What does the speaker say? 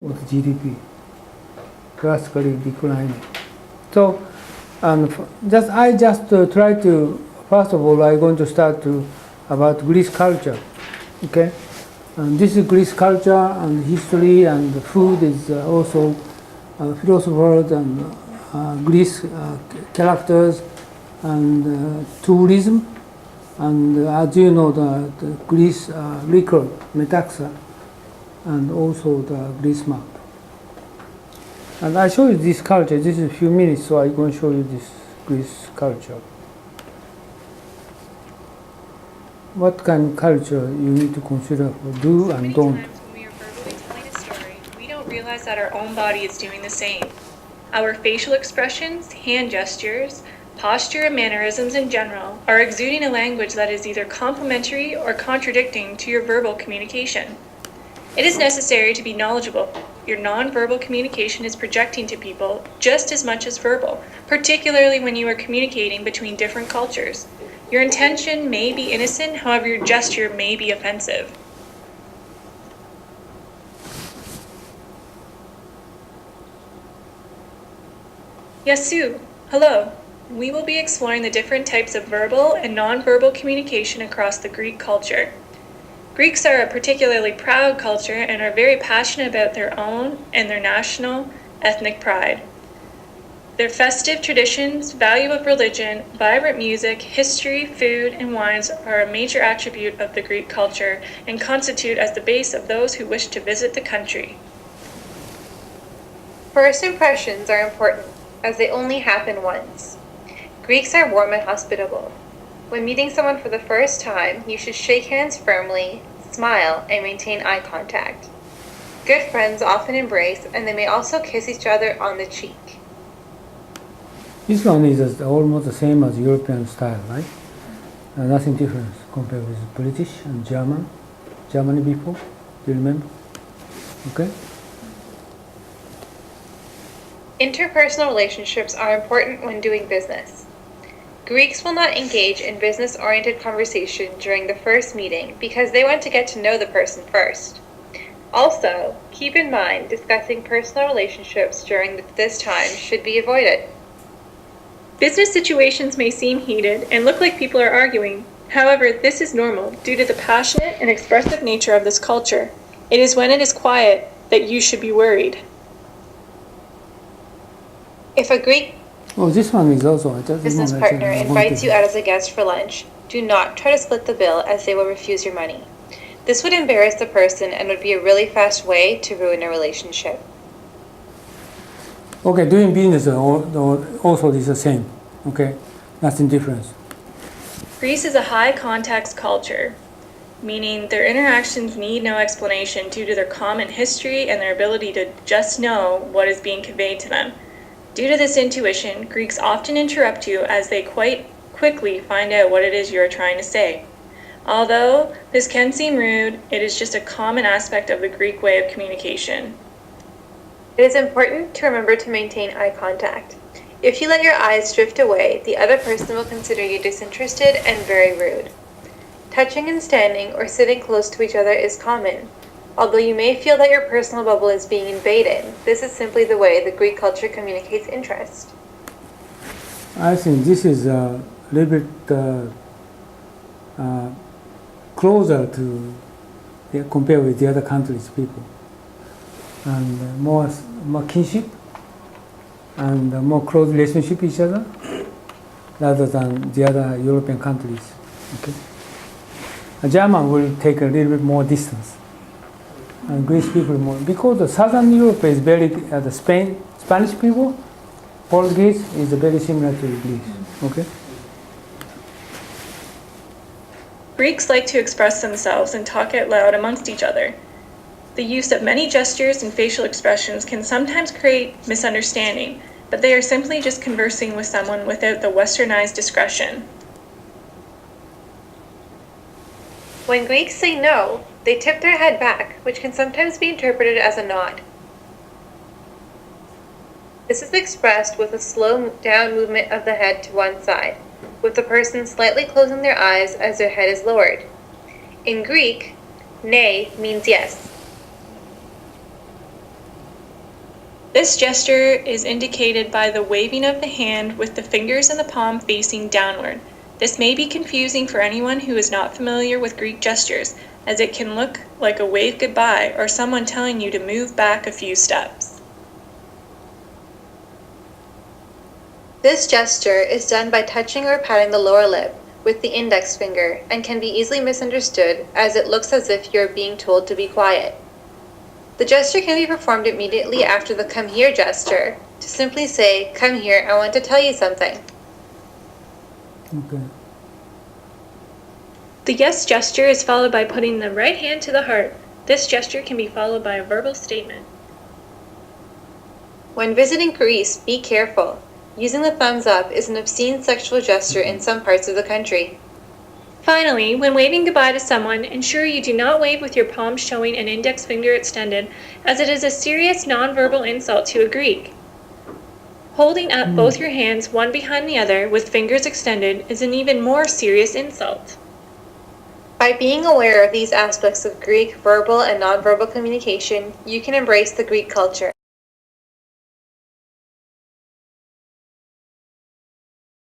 with GDP drastically declining. So, I just try to, first of all, I'm going to start about Greece culture. Okay, and this is Greece culture and history, and food is also philosophers and Greece characters and tourism, and as you know, the Greece liquor, metaxa, and also the Greece map. And I show you this culture. This is a few minutes, so I'm going to show you this Greece culture. What kind of culture you need to consider for do and don't. Many times when we are verbally telling a story, we don't realize that our own body is doing the same. Our facial expressions, hand gestures, posture, and mannerisms in general are exuding a language that is either complementary or contradicting to your verbal communication. It is necessary to be knowledgeable. Your nonverbal communication is projecting to people just as much as verbal, particularly when you are communicating between different cultures. Your intention may be innocent, however, your gesture may be offensive. Yasu, hello. We will be exploring the different types of verbal and nonverbal communication across the Greek culture. Greeks are a particularly proud culture and are very passionate about their own and their national ethnic pride. Their festive traditions, value of religion, vibrant music, history, food, and wines are a major attribute of the Greek culture and constitute as the base of those who wish to visit the country. First impressions are important, as they only happen once. Greeks are warm and hospitable. When meeting someone for the first time, you should shake hands firmly, smile, and maintain eye contact. Good friends often embrace, and they may also kiss each other on the cheek. This one is almost the same as European style, right? Nothing different compared with British and Germany before. Do you remember? Okay. Interpersonal relationships are important when doing business. Greeks will not engage in business-oriented conversation during the first meeting because they want to get to know the person first. Also, keep in mind discussing personal relationships during this time should be avoided. Business situations may seem heated and look like people are arguing. However, this is normal due to the passionate and expressive nature of this culture. It is when it is quiet that you should be worried. If a Greek this one is also business partner invites you out as a guest for lunch, do not try to split the bill as they will refuse your money. This would embarrass the person and would be a really fast way to ruin a relationship. Okay, doing business also is the same. Okay, nothing different. Greece is a high context culture, meaning their interactions need no explanation due to their common history and their ability to just know what is being conveyed to them. Due to this intuition, Greeks often interrupt you as they quite quickly find out what it is you are trying to say. Although this can seem rude, it is just a common aspect of the Greek way of communication. It is important to remember to maintain eye contact. If you let your eyes drift away, the other person will consider you disinterested and very rude. Touching and standing or sitting close to each other is common. Although you may feel that your personal bubble is being invaded, this is simply the way the Greek culture communicates interest. I think this is a little bit closer to compared with the other countries' people, and more kinship and more close relationship with each other rather than the other European countries. Okay, a German will take a little bit more distance, and Greece people more because the southern Europe is very the Spanish people. Portuguese is very similar to Greece. Okay. Greeks like to express themselves and talk out loud amongst each other. The use of many gestures and facial expressions can sometimes create misunderstanding, but they are simply just conversing with someone without the westernized discretion. When Greeks say no, they tip their head back, which can sometimes be interpreted as a nod. This is expressed with a slow down movement of the head to one side, with the person slightly closing their eyes as their head is lowered. In Greek, nay means yes. This gesture is indicated by the waving of the hand with the fingers and the palm facing downward. This may be confusing for anyone who is not familiar with Greek gestures, as it can look like a wave goodbye or someone telling you to move back a few steps. This gesture is done by touching or patting the lower lip with the index finger and can be easily misunderstood as it looks as if you're being told to be quiet. The gesture can be performed immediately after the come here gesture to simply say, "Come here, I want to tell you something." Okay. The yes gesture is followed by putting the right hand to the heart. This gesture can be followed by a verbal statement. When visiting Greece, be careful. Using the thumbs up is an obscene sexual gesture in some parts of the country. Finally, when waving goodbye to someone, ensure you do not wave with your palm showing and index finger extended, as it is a serious nonverbal insult to a Greek. Holding up both your hands one behind the other with fingers extended is an even more serious insult. By being aware of these aspects of Greek verbal and nonverbal communication, you can embrace the Greek culture.